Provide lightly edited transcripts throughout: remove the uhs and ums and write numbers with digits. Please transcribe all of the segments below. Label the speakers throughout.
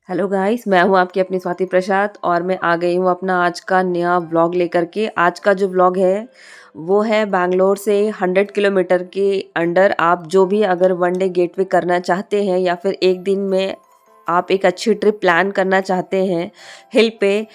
Speaker 1: Hello guys, मैं हूँ आपकी अपनी स्वाति प्रसाद और मैं आ गई हूँ अपना आज का नया व्लॉग लेकर के। आज का जो व्लॉग है वो है बैंगलोर से 100 किलोमीटर के अंडर। आप जो भी अगर वन डे गेटवे करना चाहते हैं या फिर एक दिन में आप एक अच्छी ट्रिप प्लान करना चाहते हैं हिल पे,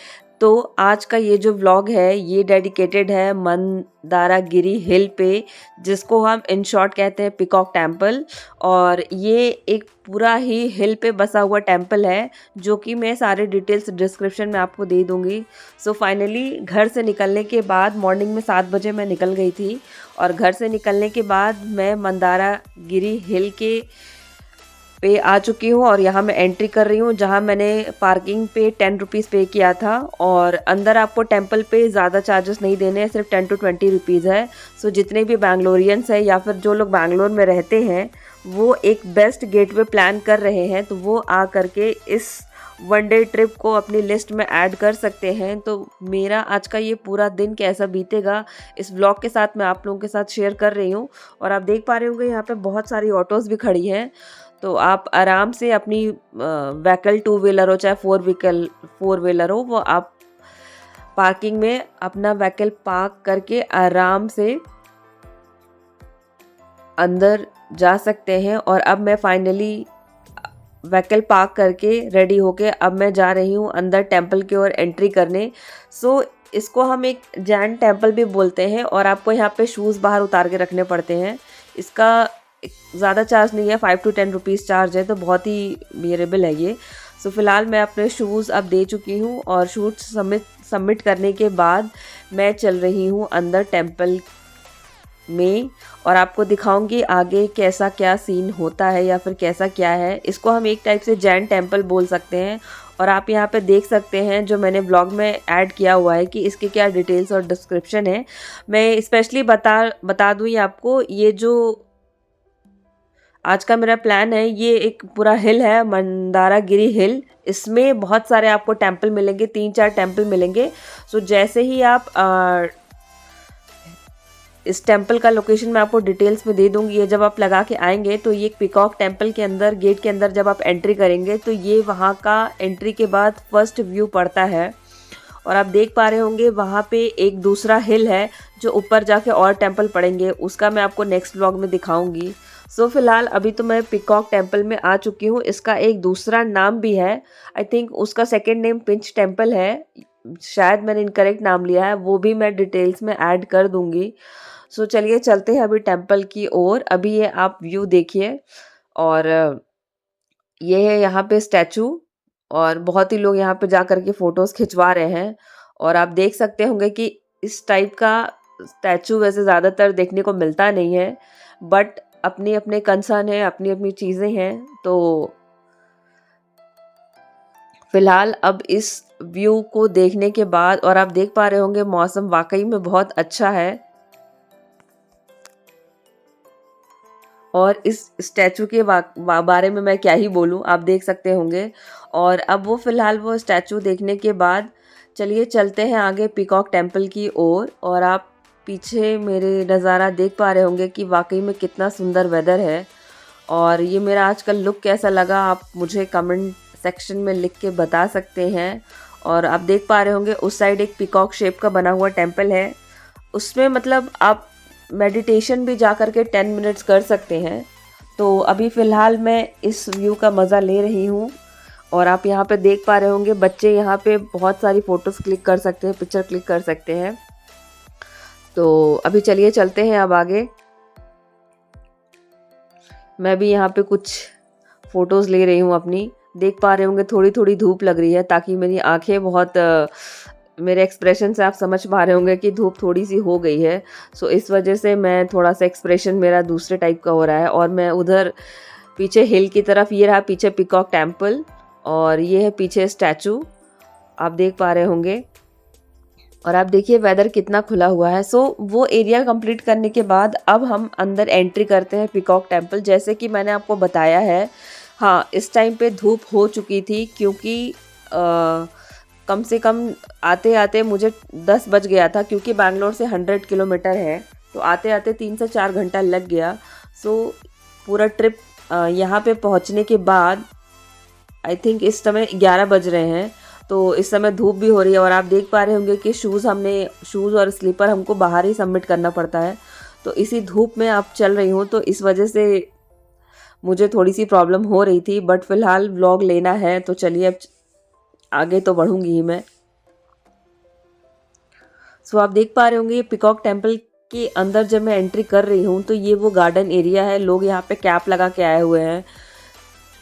Speaker 1: तो आज का ये जो व्लॉग है ये डेडिकेटेड है मंदारागिरी हिल पे, जिसको हम इन शॉर्ट कहते हैं पीकॉक टेम्पल। और ये एक पूरा ही हिल पे बसा हुआ टेम्पल है, जो कि मैं सारे डिटेल्स डिस्क्रिप्शन में आपको दे दूँगी। सो फाइनली घर से निकलने के बाद मॉर्निंग में 7 बजे मैं निकल गई थी और घर से निकलने के बाद मैं मंदारागिरी हिल के पे आ चुकी हूँ और यहाँ मैं एंट्री कर रही हूँ, जहाँ मैंने पार्किंग पे 10 रुपीज़ पे किया था। और अंदर आपको टेम्पल पे ज़्यादा चार्जेस नहीं देने हैं, सिर्फ 10 to 20 रुपीज़ है। सो जितने भी बैंगलोरियंस हैं या फिर जो लोग बैंगलोर में रहते हैं वो एक बेस्ट गेटवे प्लान कर रहे हैं, तो वो आ करके इस वन डे ट्रिप को अपनी लिस्ट में ऐड कर सकते हैं। तो मेरा आज का ये पूरा दिन कैसा बीतेगा इस व्लॉग के साथ मैं आप लोगों के साथ शेयर कर रही हूँ। और आप देख पा रहे होंगे यहाँ पे बहुत सारी ऑटोज़ भी खड़ी हैं, तो आप आराम से अपनी व्हीकल टू व्हीलर हो चाहे फोर व्हीलर हो, वो आप पार्किंग में अपना व्हीकल पार्क करके आराम से अंदर जा सकते हैं। और अब मैं फाइनली व्हीकल पार्क करके रेडी होके अब मैं जा रही हूँ अंदर टेंपल की ओर एंट्री करने। सो इसको हम एक जैन टेंपल भी बोलते हैं और आपको यहाँ पे शूज़ बाहर उतार के रखने पड़ते हैं। इसका ज़्यादा चार्ज नहीं है, 5 to 10 रुपीज़ चार्ज है, तो बहुत ही बेरेबल है ये। सो फिलहाल मैं अपने शूज़ अब दे चुकी हूँ और शूज़ सबमिट करने के बाद मैं चल रही हूँ अंदर टेंपल में और आपको दिखाऊंगी आगे कैसा क्या सीन होता है या फिर कैसा क्या है। इसको हम एक टाइप से जैन टेंपल बोल सकते हैं। और आप यहाँ पे देख सकते हैं जो मैंने ब्लॉग में ऐड किया हुआ है कि इसके क्या डिटेल्स और डिस्क्रिप्शन है। मैं स्पेशली बता दूँ ये आपको, ये जो आज का मेरा प्लान है ये एक पूरा हिल है मंदारागिरी हिल। इसमें बहुत सारे आपको टेंपल मिलेंगे, 3-4 टेंपल मिलेंगे। सो जैसे ही आप इस टेंपल का लोकेशन मैं आपको डिटेल्स में दे दूंगी। ये जब आप लगा के आएंगे तो ये एक पीकॉक टेंपल के अंदर गेट के अंदर जब आप एंट्री करेंगे तो ये वहाँ का एंट्री के बाद फर्स्ट व्यू पड़ता है। और आप देख पा रहे होंगे वहाँ पे एक दूसरा हिल है जो ऊपर जाके और टेंपल पड़ेंगे, उसका मैं आपको नेक्स्ट व्लॉग में दिखाऊंगी। सो फिलहाल अभी तो मैं पीकॉक टेंपल में आ चुकी हूँ। इसका एक दूसरा नाम भी है, आई थिंक उसका सेकेंड नेम पिंच टेंपल है, शायद मैंने इनकरेक्ट नाम लिया है, वो भी मैं डिटेल्स में ऐड कर दूंगी। सो चलिए चलते हैं अभी टेंपल की ओर। अभी ये आप व्यू देखिए और ये है यहाँ पे स्टैचू और बहुत ही लोग यहाँ पे जा कर के फ़ोटोज़ खिंचवा रहे हैं। और आप देख सकते होंगे कि इस टाइप का स्टैचू वैसे ज़्यादातर देखने को मिलता नहीं है, बट अपने अपने कंसर्न है, अपनी अपनी चीज़ें हैं। तो फिलहाल अब इस व्यू को देखने के बाद और आप देख पा रहे होंगे मौसम वाकई में बहुत अच्छा है। और इस स्टैचू के बारे में मैं क्या ही बोलूँ, आप देख सकते होंगे। और अब वो फ़िलहाल वो स्टैचू देखने के बाद चलिए चलते हैं आगे पीकॉक टेंपल की ओर। और आप पीछे मेरे नज़ारा देख पा रहे होंगे कि वाकई में कितना सुंदर वेदर है। और ये मेरा आज का लुक कैसा लगा आप मुझे कमेंट सेक्शन में लिख के बता सकते हैं। और आप देख पा रहे होंगे उस साइड एक पीकॉक शेप का बना हुआ टेंपल है, उसमें मतलब आप मेडिटेशन भी जा कर के 10 मिनट्स कर सकते हैं। तो अभी फ़िलहाल मैं इस व्यू का मज़ा ले रही हूँ। और आप यहाँ पे देख पा रहे होंगे बच्चे यहाँ पे बहुत सारी फ़ोटोज़ क्लिक कर सकते हैं, पिक्चर क्लिक कर सकते हैं। तो अभी चलिए चलते हैं अब आगे। मैं भी यहाँ पे कुछ फ़ोटोज़ ले रही हूँ अपनी। देख पा रहे होंगे थोड़ी थोड़ी धूप लग रही है ताकि मेरी आँखें बहुत मेरे एक्सप्रेशन से आप समझ पा रहे होंगे कि धूप थोड़ी सी हो गई है। सो इस वजह से मैं थोड़ा सा एक्सप्रेशन मेरा दूसरे टाइप का हो रहा है। और मैं उधर पीछे हिल की तरफ, ये रहा पीछे पीकॉक टेंपल और ये है पीछे स्टैचू, आप देख पा रहे होंगे। और आप देखिए वेदर कितना खुला हुआ है। सो वो एरिया कंप्लीट करने के बाद अब हम अंदर एंट्री करते हैं पीकॉक टेंपल। जैसे कि मैंने आपको बताया है, हाँ इस टाइम पे धूप हो चुकी थी क्योंकि कम से कम आते आते मुझे 10 बज गया था, क्योंकि बैंगलोर से 100 किलोमीटर है, तो आते आते 3 से 4 घंटा लग गया। सो पूरा ट्रिप यहाँ पे पहुँचने के बाद आई थिंक इस समय 11 बज रहे हैं, तो इस समय धूप भी हो रही है और आप देख पा रहे होंगे कि शूज़ और स्लीपर हमको बाहर ही सबमिट करना पड़ता है। तो इसी धूप में आप चल रही हूँ, तो इस वजह से मुझे थोड़ी-सी प्रॉब्लम हो रही थी, बट फ़िलहाल व्लॉग लेना है तो चलिए अब आगे तो बढ़ूँगी ही मैं। सो आप देख पा रहे होंगे ये पीकॉक टेम्पल के अंदर जब मैं एंट्री कर रही हूँ, तो ये वो गार्डन एरिया है। लोग यहाँ पे कैप लगा के आए हुए हैं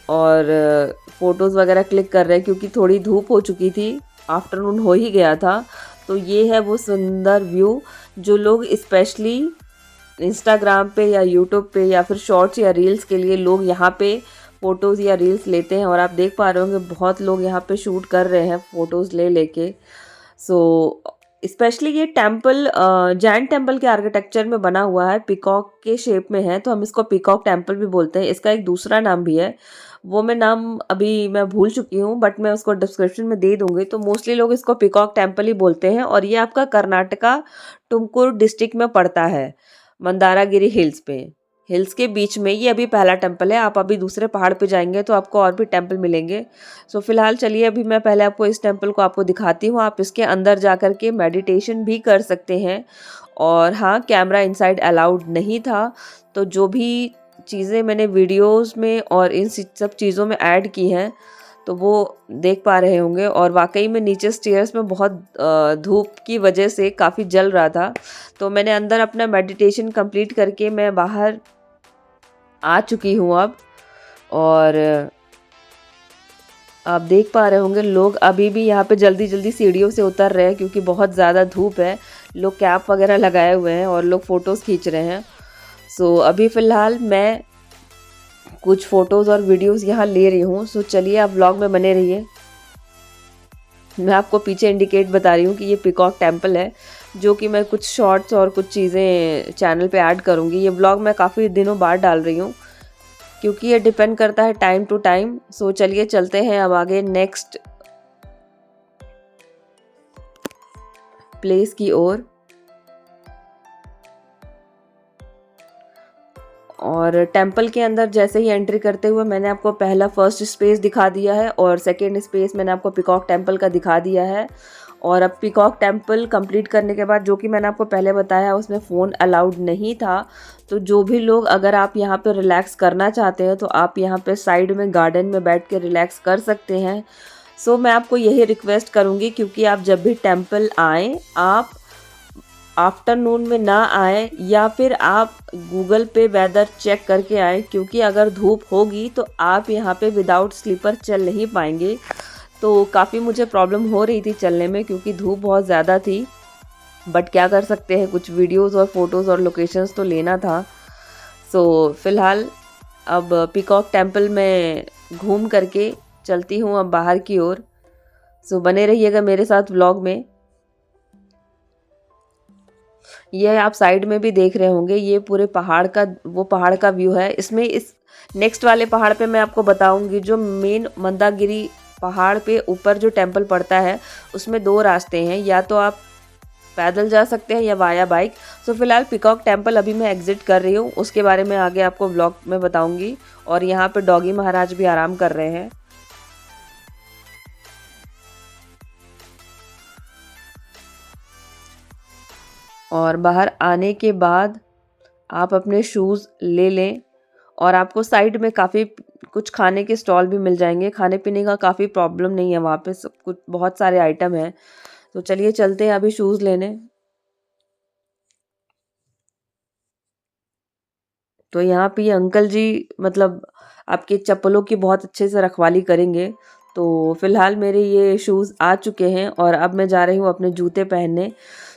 Speaker 1: और फ़ोटोज़ वगैरह क्लिक कर रहे हैं क्योंकि थोड़ी धूप हो चुकी थी, आफ्टरनून हो ही गया था। तो ये है वो सुंदर व्यू जो लोग स्पेशली इंस्टाग्राम पे या यूट्यूब पे या फिर शॉर्ट्स या रील्स के लिए लोग यहाँ पे फ़ोटोज़ या रील्स लेते हैं। और आप देख पा रहे होंगे बहुत लोग यहाँ पे शूट कर रहे हैं फ़ोटोज़ ले लेके। सो स्पेशली ये टेम्पल जैन टेम्पल के आर्किटेक्चर में बना हुआ है, पीकॉक के शेप में है, तो हम इसको पीकॉक टेम्पल भी बोलते हैं। इसका एक दूसरा नाम भी है, वो नाम अभी मैं भूल चुकी हूँ, बट मैं उसको डिस्क्रिप्शन में दे दूँगी। तो मोस्टली लोग इसको पीकॉक टेम्पल ही बोलते हैं और ये आपका कर्नाटका तुमकुर डिस्ट्रिक्ट में पड़ता है, मंदारागिरी हिल्स के बीच में ये अभी पहला टेम्पल है। आप अभी दूसरे पहाड़ पे जाएंगे तो आपको और भी टेम्पल मिलेंगे। सो फिलहाल चलिए अभी मैं पहले आपको इस टेम्पल को आपको दिखाती हूँ। आप इसके अंदर जा कर के मेडिटेशन भी कर सकते हैं और हाँ, कैमरा इनसाइड अलाउड नहीं था। तो जो भी चीज़ें मैंने वीडियोस में और इन सब चीज़ों में ऐड की हैं तो वो देख पा रहे होंगे। और वाकई में नीचे स्टेयर्स में बहुत धूप की वजह से काफ़ी जल रहा था, तो मैंने अंदर अपना मेडिटेशन कंप्लीट करके मैं बाहर आ चुकी हूँ अब। और आप देख पा रहे होंगे लोग अभी भी यहाँ पे जल्दी जल्दी सीढ़ियों से उतर रहे हैं क्योंकि बहुत ज़्यादा धूप है। लोग कैप वगैरह लगाए हुए हैं और लोग फ़ोटोज़ खींच रहे हैं। सो अभी फ़िलहाल मैं कुछ फ़ोटोज़ और वीडियोज़ यहाँ ले रही हूँ। सो चलिए आप व्लॉग में बने रहिए। मैं आपको पीछे इंडिकेट बता रही हूँ कि ये पीकॉक टेम्पल है, जो कि मैं कुछ शॉर्ट्स और कुछ चीज़ें चैनल पे ऐड करूँगी। ये व्लॉग मैं काफ़ी दिनों बाद डाल रही हूँ क्योंकि ये डिपेंड करता है टाइम टू टाइम। सो चलिए चलते हैं अब आगे नेक्स्ट प्लेस की ओर। और टेंपल के अंदर जैसे ही एंट्री करते हुए मैंने आपको पहला फर्स्ट स्पेस दिखा दिया है और सेकंड स्पेस मैंने आपको पीकॉक टेंपल का दिखा दिया है। और अब पीकॉक टेंपल कंप्लीट करने के बाद, जो कि मैंने आपको पहले बताया, उसमें फ़ोन अलाउड नहीं था। तो जो भी लोग, अगर आप यहाँ पे रिलैक्स करना चाहते हैं तो आप यहाँ पे साइड में गार्डन में बैठ के रिलैक्स कर सकते हैं। सो मैं आपको यही रिक्वेस्ट करूँगी क्योंकि आप जब भी टेंपल आएँ, आप आफ्टरनून में ना आए या फिर आप गूगल पे वेदर चेक करके आए, क्योंकि अगर धूप होगी तो आप यहाँ पे विदाउट स्लीपर चल नहीं पाएंगे। तो काफ़ी मुझे प्रॉब्लम हो रही थी चलने में क्योंकि धूप बहुत ज़्यादा थी, बट क्या कर सकते हैं, कुछ वीडियोस और फोटोज़ और लोकेशंस तो लेना था। सो फिलहाल अब पीकॉक टेंपल में घूम करके चलती हूँ अब बाहर की ओर। सो बने रहिएगा मेरे साथ व्लॉग में। ये आप साइड में भी देख रहे होंगे, ये पूरे पहाड़ का व्यू है। इसमें इस नेक्स्ट वाले पहाड़ पे मैं आपको बताऊंगी, जो मेन मंदागिरी पहाड़ पे ऊपर जो टेंपल पड़ता है उसमें दो रास्ते हैं, या तो आप पैदल जा सकते हैं या वाया बाइक। सो फिलहाल पीकॉक टेंपल अभी मैं एग्जिट कर रही हूँ, उसके बारे में आगे आपको व्लॉग में बताऊंगी। और यहाँ पे डॉगी महाराज भी आराम कर रहे हैं। और बाहर आने के बाद आप अपने शूज़ ले लें और आपको साइड में काफ़ी कुछ खाने के स्टॉल भी मिल जाएंगे। खाने पीने का काफ़ी प्रॉब्लम नहीं है, वहाँ पे सब कुछ, बहुत सारे आइटम हैं। तो चलिए चलते हैं अभी शूज़ लेने। तो यहाँ पे ये अंकल जी मतलब आपके चप्पलों की बहुत अच्छे से रखवाली करेंगे। तो फिलहाल मेरे ये शूज़ आ चुके हैं और अब मैं जा रही हूँ अपने जूते पहनने।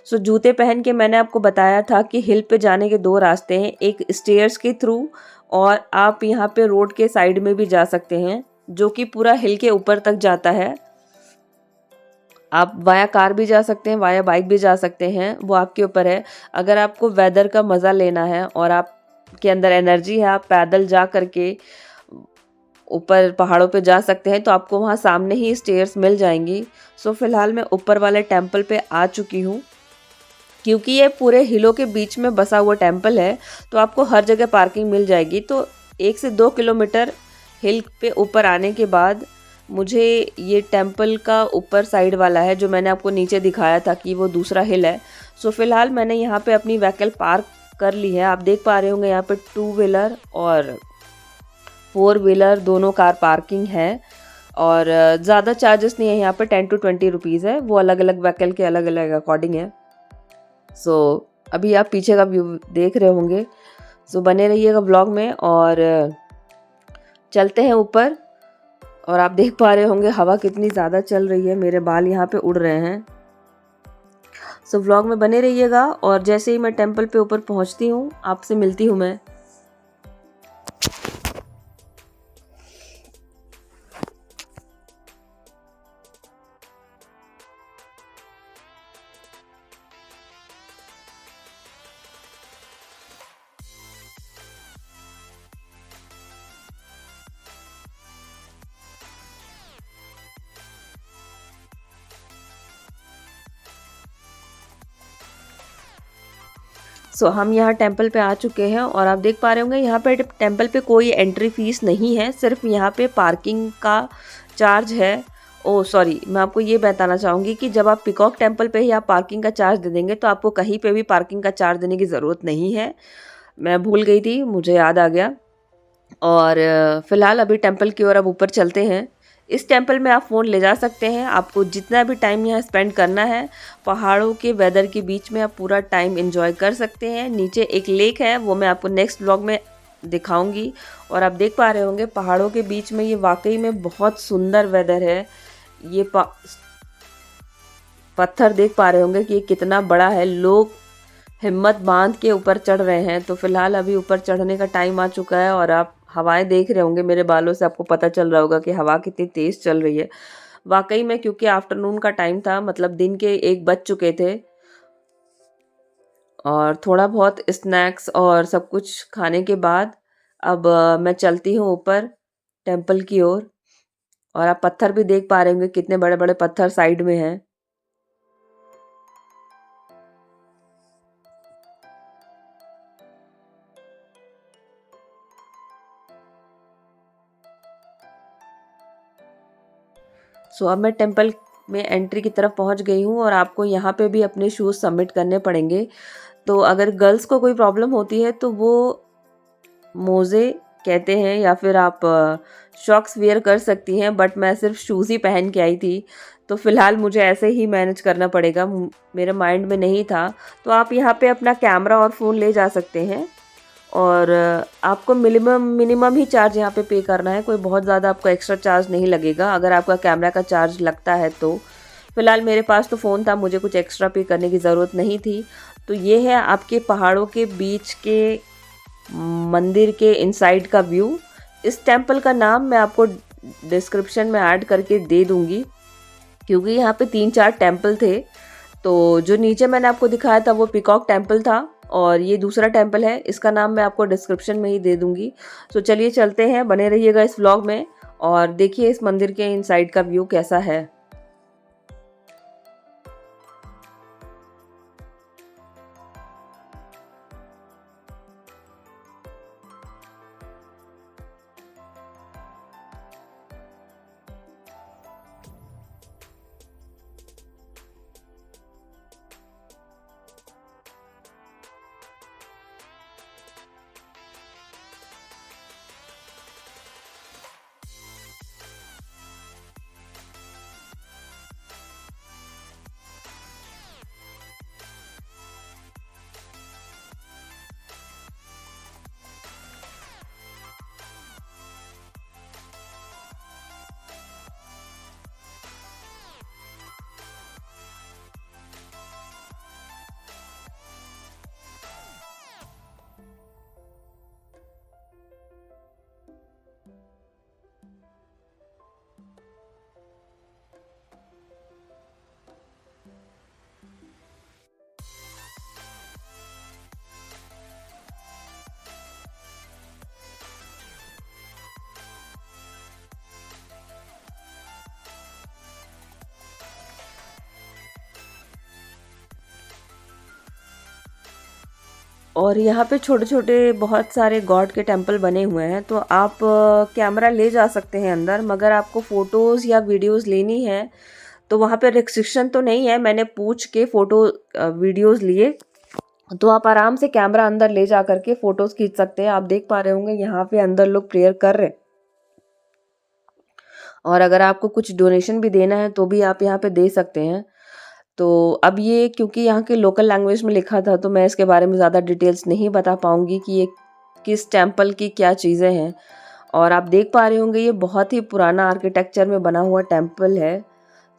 Speaker 1: सो जूते पहन के मैंने आपको बताया था कि हिल पे जाने के दो रास्ते हैं, एक स्टेयर्स के थ्रू और आप यहाँ पे रोड के साइड में भी जा सकते हैं, जो कि पूरा हिल के ऊपर तक जाता है। आप वाया कार भी जा सकते हैं, वाया बाइक भी जा सकते हैं, वो आपके ऊपर है। अगर आपको वेदर का मज़ा लेना है और आपके अंदर एनर्जी है, आप पैदल जा करके ऊपर पहाड़ों पे जा सकते हैं, तो आपको वहाँ सामने ही स्टेयर्स मिल जाएंगी। सो फिलहाल मैं ऊपर वाले टेंपल पे आ चुकी हूँ। क्योंकि ये पूरे हिलों के बीच में बसा हुआ टेंपल है, तो आपको हर जगह पार्किंग मिल जाएगी। तो 1 से 2 किलोमीटर हिल पे ऊपर आने के बाद मुझे ये टेम्पल का ऊपर साइड वाला है जो मैंने आपको नीचे दिखाया था कि वो दूसरा हिल है। सो फिलहाल मैंने यहाँ पे अपनी व्हीकल पार्क कर ली है। आप देख पा रहे होंगे यहाँ पे 2 व्हीलर और 4 व्हीलर दोनों कार पार्किंग है और ज़्यादा चार्जेस नहीं है यहाँ पे, 10 to 20 रुपीज़ है। वो अलग अलग व्हीकल के अलग अलग अकॉर्डिंग है। सो अभी आप पीछे का व्यू देख रहे होंगे। सो बने रहिएगा व्लॉग में और चलते हैं ऊपर। और आप देख पा रहे होंगे हवा कितनी ज़्यादा चल रही है, मेरे बाल यहाँ पे उड़ रहे हैं। सो व्लॉग में बने रहिएगा और जैसे ही मैं टेम्पल पे ऊपर पहुँचती हूँ आपसे मिलती हूँ मैं। हम यहाँ टेंपल पे आ चुके हैं और आप देख पा रहे होंगे यहाँ पे टेंपल पे कोई एंट्री फीस नहीं है, सिर्फ यहाँ पे पार्किंग का चार्ज है। ओ सॉरी, मैं आपको ये बताना चाहूँगी कि जब आप पिकॉक टेंपल पे ही आप पार्किंग का चार्ज दे देंगे तो आपको कहीं पे भी पार्किंग का चार्ज देने की ज़रूरत नहीं है। मैं भूल गई थी, मुझे याद आ गया। और फ़िलहाल अभी टेंपल की ओर अब ऊपर चलते हैं। इस टेंपल में आप फ़ोन ले जा सकते हैं, आपको जितना भी टाइम यहाँ स्पेंड करना है पहाड़ों के वेदर के बीच में आप पूरा टाइम एंजॉय कर सकते हैं। नीचे एक लेक है, वो मैं आपको नेक्स्ट व्लॉग में दिखाऊंगी। और आप देख पा रहे होंगे पहाड़ों के बीच में ये वाकई में बहुत सुंदर वेदर है। ये पत्थर देख पा रहे होंगे कि ये कितना बड़ा है, लोग हिम्मत बांध के ऊपर चढ़ रहे हैं। तो फिलहाल अभी ऊपर चढ़ने का टाइम आ चुका है और आप हवाएं देख रहे होंगे, मेरे बालों से आपको पता चल रहा होगा कि हवा कितनी तेज चल रही है। वाकई में क्योंकि आफ्टरनून का टाइम था, मतलब दिन के 1 बज चुके थे और थोड़ा बहुत स्नैक्स और सब कुछ खाने के बाद अब मैं चलती हूँ ऊपर टेंपल की ओर। और आप पत्थर भी देख पा रहे होंगे कितने बड़े बड़े पत्थर साइड में हैं। अब मैं टेंपल में एंट्री की तरफ पहुंच गई हूँ और आपको यहाँ पे भी अपने शूज़ सबमिट करने पड़ेंगे। तो अगर गर्ल्स को कोई प्रॉब्लम होती है तो वो मोज़े कहते हैं या फिर आप शॉक्स वियर कर सकती हैं, बट मैं सिर्फ शूज़ ही पहन के आई थी तो फ़िलहाल मुझे ऐसे ही मैनेज करना पड़ेगा, मेरे माइंड में नहीं था। तो आप यहाँ पे अपना कैमरा और फ़ोन ले जा सकते हैं और आपको मिनिमम मिनिमम ही चार्ज यहाँ पे करना है, कोई बहुत ज़्यादा आपको एक्स्ट्रा चार्ज नहीं लगेगा अगर आपका कैमरा का चार्ज लगता है तो। फ़िलहाल मेरे पास तो फ़ोन था, मुझे कुछ एक्स्ट्रा पे करने की ज़रूरत नहीं थी। तो ये है आपके पहाड़ों के बीच के मंदिर के इनसाइड का व्यू। इस टेंपल का नाम मैं आपको डिस्क्रिप्शन में ऐड करके दे दूँगी क्योंकि यहाँ पे 3-4 टेंपल थे। तो जो नीचे मैंने आपको दिखाया था वो पीकॉक टेंपल था और ये दूसरा टेंपल है, इसका नाम मैं आपको डिस्क्रिप्शन में ही दे दूँगी। तो चलिए चलते हैं, बने रहिएगा इस व्लॉग में और देखिए इस मंदिर के इनसाइड का व्यू कैसा है। और यहाँ पे छोटे-छोटे बहुत सारे गॉड के टेम्पल बने हुए हैं, तो आप कैमरा ले जा सकते हैं अंदर, मगर आपको फ़ोटोज़ या वीडियोज़ लेनी है, तो वहाँ पे रिस्ट्रिक्शन तो नहीं है। मैंने पूछ के वीडियोज़ लिए, तो आप आराम से कैमरा अंदर ले जा कर के फ़ोटोज़ खींच सकते हैं। आप देख पा रहे होंगे यहाँ पे अंदर लोग प्रेयर कर रहे हैं। और अगर आपको कुछ डोनेशन भी देना है, तो भी आप यहाँ पे दे सकते हैं। तो अब ये क्योंकि यहाँ के लोकल लैंग्वेज में लिखा था, तो मैं इसके बारे में ज़्यादा डिटेल्स नहीं बता पाऊँगी कि ये किस टेम्पल की क्या चीज़ें हैं। और आप देख पा रहे होंगे ये बहुत ही पुराना आर्किटेक्चर में बना हुआ टेम्पल है।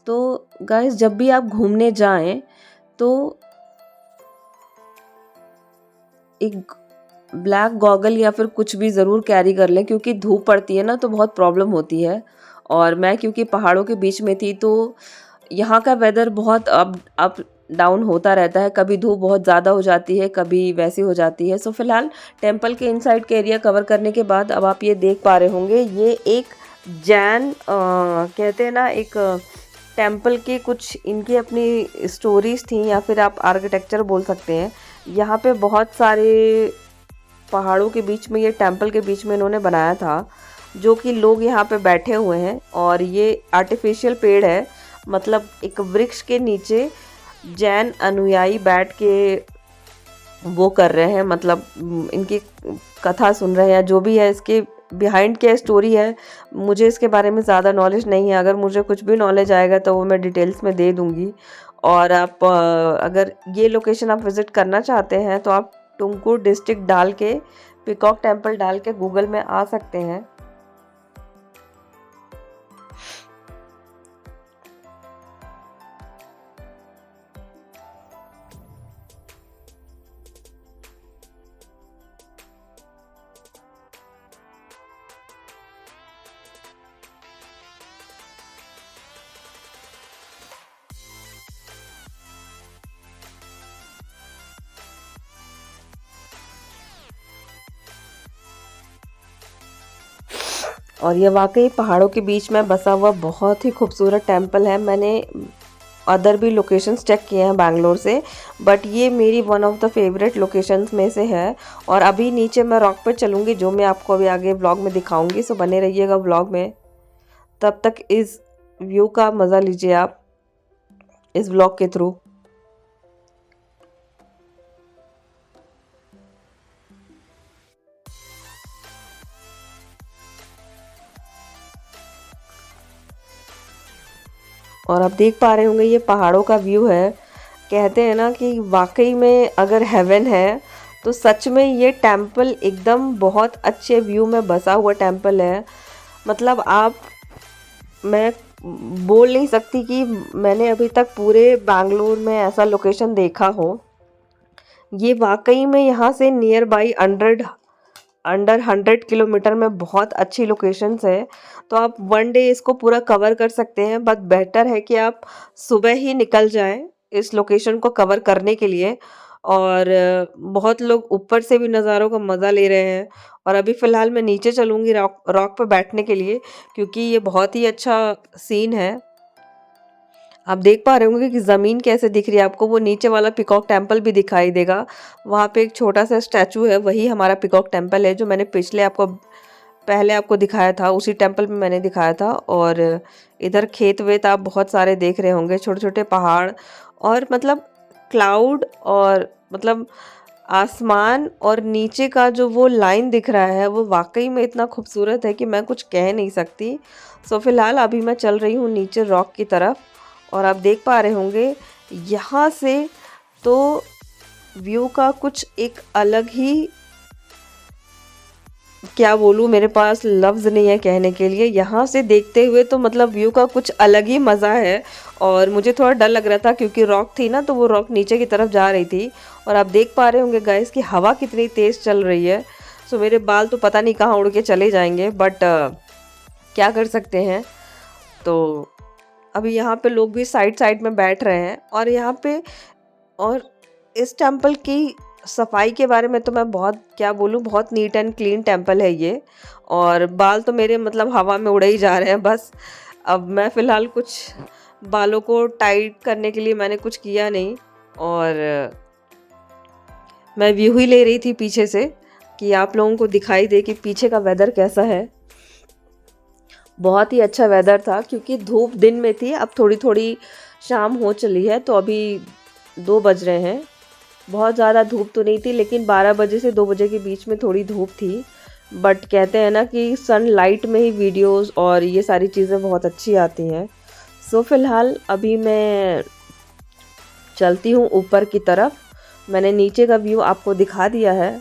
Speaker 1: तो गाइस, जब भी आप घूमने जाएँ तो एक ब्लैक गॉगल या फिर कुछ भी ज़रूर कैरी कर लें, क्योंकि धूप पड़ती है ना तो बहुत प्रॉब्लम होती है। और मैं क्योंकि पहाड़ों के बीच में थी, तो यहाँ का वेदर बहुत अप अप डाउन होता रहता है। कभी धूप बहुत ज़्यादा हो जाती है, कभी वैसी हो जाती है। सो फिलहाल टेम्पल के इनसाइड के एरिया कवर करने के बाद अब आप ये देख पा रहे होंगे, ये एक जैन कहते हैं ना, एक टेम्पल के कुछ इनकी अपनी स्टोरीज थी, या फिर आप आर्किटेक्चर बोल सकते हैं। यहाँ पे बहुत सारे पहाड़ों के बीच में, ये टेम्पल के बीच में इन्होंने बनाया था, जो कि लोग यहाँ पे बैठे हुए हैं। और ये आर्टिफिशियल पेड़ है, मतलब एक वृक्ष के नीचे जैन अनुयायी बैठ के वो कर रहे हैं, मतलब इनकी कथा सुन रहे हैं। जो भी है इसके बिहाइंड क्या स्टोरी है, मुझे इसके बारे में ज़्यादा नॉलेज नहीं है। अगर मुझे कुछ भी नॉलेज आएगा तो वो मैं डिटेल्स में दे दूँगी। और आप अगर ये लोकेशन आप विज़िट करना चाहते हैं, तो आप टुमकुर डिस्ट्रिक्ट डाल के, पीकॉक टेम्पल डाल के गूगल में आ सकते हैं। और ये वाकई पहाड़ों के बीच में बसा हुआ बहुत ही खूबसूरत टेम्पल है। मैंने अदर भी लोकेशंस चेक किए हैं बैंगलोर से, बट ये मेरी one of the favourite locations में से है। और अभी नीचे मैं रॉक पे चलूँगी, जो मैं आपको अभी आगे व्लॉग में दिखाऊंगी। सो बने रहिएगा व्लॉग में, तब तक इस व्यू का मज़ा लीजिए आप इस व्लॉग के थ्रू। और आप देख पा रहे होंगे ये पहाड़ों का व्यू है। कहते हैं ना कि वाकई में अगर हेवन है, तो सच में ये टेम्पल एकदम बहुत अच्छे व्यू में बसा हुआ टेम्पल है। मतलब आप, मैं बोल नहीं सकती कि मैंने अभी तक पूरे बैंगलोर में ऐसा लोकेशन देखा हो। ये वाकई में यहाँ से नियर बाई अंडर 100 किलोमीटर में बहुत अच्छी लोकेशंस है। तो आप वन डे इसको पूरा कवर कर सकते हैं, बट बेटर है कि आप सुबह ही निकल जाएं इस लोकेशन को कवर करने के लिए। और बहुत लोग ऊपर से भी नज़ारों का मज़ा ले रहे हैं। और अभी फ़िलहाल मैं नीचे चलूँगी रॉक रॉक पे बैठने के लिए, क्योंकि ये बहुत ही अच्छा सीन है। आप देख पा रहे होंगे कि ज़मीन कैसे दिख रही है आपको, वो नीचे वाला पीकॉक टेम्पल भी दिखाई देगा। वहाँ पे एक छोटा सा स्टैचू है, वही हमारा पीकॉक टेम्पल है, जो मैंने पहले आपको दिखाया था, उसी टेम्पल में मैंने दिखाया था। और इधर खेत वेत आप बहुत सारे देख रहे होंगे, छोटे छोटे पहाड़, और मतलब क्लाउड, और मतलब आसमान, और नीचे का जो वो लाइन दिख रहा है, वो वाकई में इतना खूबसूरत है कि मैं कुछ कह नहीं सकती। सो फिलहाल अभी मैं चल रही हूँ नीचे रॉक की तरफ। और आप देख पा रहे होंगे यहाँ से तो व्यू का कुछ एक अलग ही, क्या बोलूँ, मेरे पास लफ्ज़ नहीं है कहने के लिए। यहाँ से देखते हुए तो मतलब व्यू का कुछ अलग ही मज़ा है। और मुझे थोड़ा डर लग रहा था, क्योंकि रॉक थी ना, तो वो रॉक नीचे की तरफ जा रही थी। और आप देख पा रहे होंगे गाइस कि हवा कितनी तेज़ चल रही है। सो मेरे बाल तो पता नहीं कहाँ उड़ के चले जाएंगे, बट क्या कर सकते हैं। तो अभी यहाँ पे लोग भी साइड साइड में बैठ रहे हैं। और यहाँ पे, और इस टेम्पल की सफाई के बारे में तो मैं बहुत क्या बोलूँ, बहुत नीट एंड क्लीन टेम्पल है ये। और बाल तो मेरे मतलब हवा में उड़े ही जा रहे हैं बस। अब मैं फ़िलहाल कुछ बालों को टाइट करने के लिए मैंने कुछ किया नहीं। और मैं व्यू ही ले रही थी पीछे से कि आप लोगों को दिखाई दे कि पीछे का वेदर कैसा है। बहुत ही अच्छा वेदर था क्योंकि धूप दिन में थी, अब थोड़ी थोड़ी शाम हो चली है, तो अभी 2 बज रहे हैं। बहुत ज़्यादा धूप तो नहीं थी, लेकिन 12 बजे से 2 बजे के बीच में थोड़ी धूप थी। बट कहते हैं ना कि सनलाइट में ही वीडियोस और ये सारी चीज़ें बहुत अच्छी आती हैं। सो फिलहाल अभी मैं चलती हूँ ऊपर की तरफ। मैंने नीचे का व्यू आपको दिखा दिया है,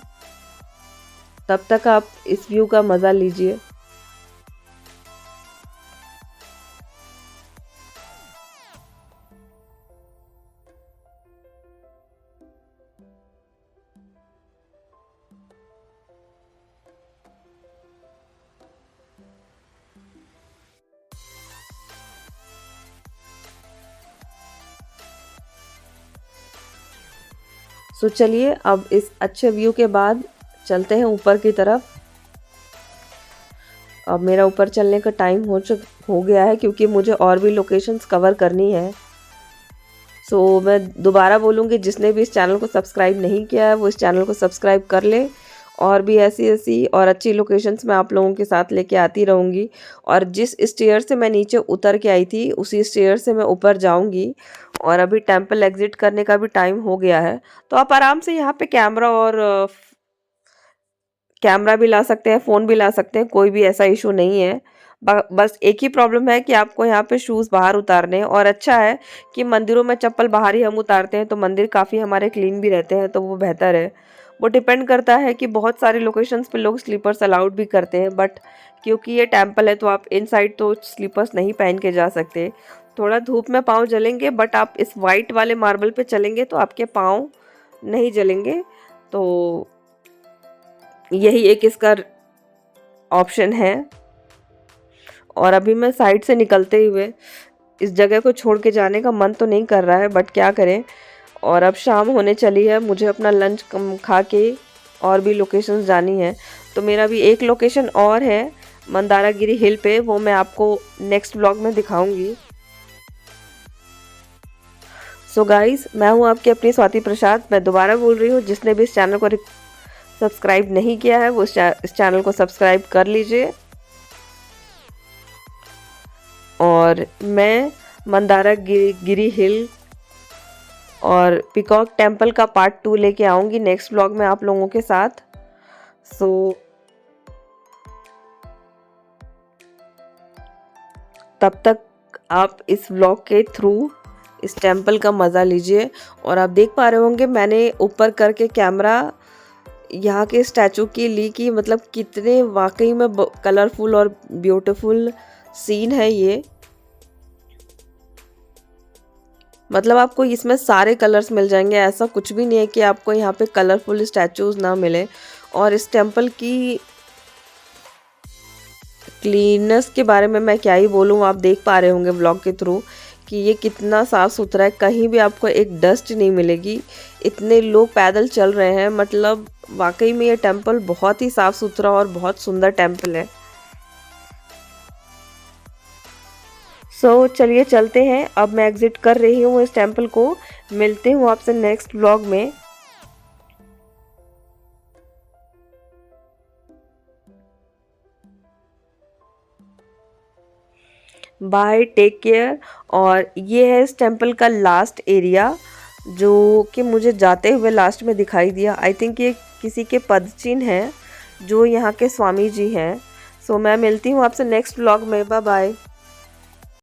Speaker 1: तब तक आप इस व्यू का मज़ा लीजिए। सो चलिए अब इस अच्छे व्यू के बाद चलते हैं ऊपर की तरफ। अब मेरा ऊपर चलने का टाइम हो गया है क्योंकि मुझे और भी लोकेशंस कवर करनी है। सो मैं दोबारा बोलूँगी, जिसने भी इस चैनल को सब्सक्राइब नहीं किया है वो इस चैनल को सब्सक्राइब कर ले। और भी ऐसी ऐसी और अच्छी लोकेशंस मैं आप लोगों के साथ लेके आती रहूँगी। और जिस स्टेयर से मैं नीचे उतर के आई थी उसी स्टेयर से मैं ऊपर जाऊँगी। और अभी टेंपल एग्जिट करने का भी टाइम हो गया है, तो आप आराम से यहाँ पे कैमरा भी ला सकते हैं, फ़ोन भी ला सकते हैं, कोई भी ऐसा इशू नहीं है। बस एक ही प्रॉब्लम है कि आपको यहाँ पे शूज़ बाहर उतारने हैं। और अच्छा है कि मंदिरों में चप्पल बाहर ही हम उतारते हैं, तो मंदिर काफ़ी हमारे क्लीन भी रहते हैं, तो वो बेहतर है। वो डिपेंड करता है कि बहुत सारे लोकेशंस पे लोग स्लीपर्स अलाउड भी करते हैं, बट क्योंकि ये टेंपल है तो आप इनसाइड तो स्लीपर्स नहीं पहन के जा सकते। थोड़ा धूप में पाँव जलेंगे, बट आप इस वाइट वाले मार्बल पे चलेंगे तो आपके पाँव नहीं जलेंगे। तो यही एक इसका ऑप्शन है। और अभी मैं साइड से निकलते हुए इस जगह को छोड़ के जाने का मन तो नहीं कर रहा है, बट क्या करें। और अब शाम होने चली है, मुझे अपना लंच खा के और भी लोकेशंस जानी है। तो मेरा भी एक लोकेशन और है मंदारागिरी हिल पे, वो मैं आपको नेक्स्ट व्लॉग में दिखाऊंगी। सो गाइस, मैं हूँ आपकी अपनी स्वाति प्रसाद। मैं दोबारा बोल रही हूँ, जिसने भी इस चैनल को सब्सक्राइब नहीं किया है वो इस चैनल को सब्सक्राइब कर लीजिए। और मैं मंदारागिरी हिल और पिकॉक टेम्पल का पार्ट 2 लेके आऊँगी नेक्स्ट व्लॉग में आप लोगों के साथ। सो तब तक आप इस व्लॉग के थ्रू इस टेम्पल का मज़ा लीजिए। और आप देख पा रहे होंगे मैंने ऊपर करके कैमरा यहाँ के स्टैचू की ली कि मतलब कितने वाकई में कलरफुल और ब्यूटीफुल सीन है ये। मतलब आपको इसमें सारे कलर्स मिल जाएंगे, ऐसा कुछ भी नहीं है कि आपको यहाँ पे कलरफुल स्टैचूज ना मिले। और इस टेम्पल की क्लीननेस के बारे में मैं क्या ही बोलूँ, आप देख पा रहे होंगे व्लॉग के थ्रू कि ये कितना साफ़ सुथरा है। कहीं भी आपको एक डस्ट नहीं मिलेगी, इतने लोग पैदल चल रहे हैं। मतलब वाकई में ये टेम्पल बहुत ही साफ़ सुथरा और बहुत सुंदर टेम्पल है। सो चलिए चलते हैं, अब मैं एग्ज़िट कर रही हूँ इस टेम्पल को। मिलते हूँ आपसे नेक्स्ट व्लॉग में। Bye, take care. और ये है इस टेम्पल का लास्ट एरिया जो कि मुझे जाते हुए लास्ट में दिखाई दिया। आई थिंक ये किसी के पद चिन्ह हैं जो यहाँ के स्वामी जी हैं। सो मैं मिलती हूँ आपसे नेक्स्ट व्लॉग में। Bye bye.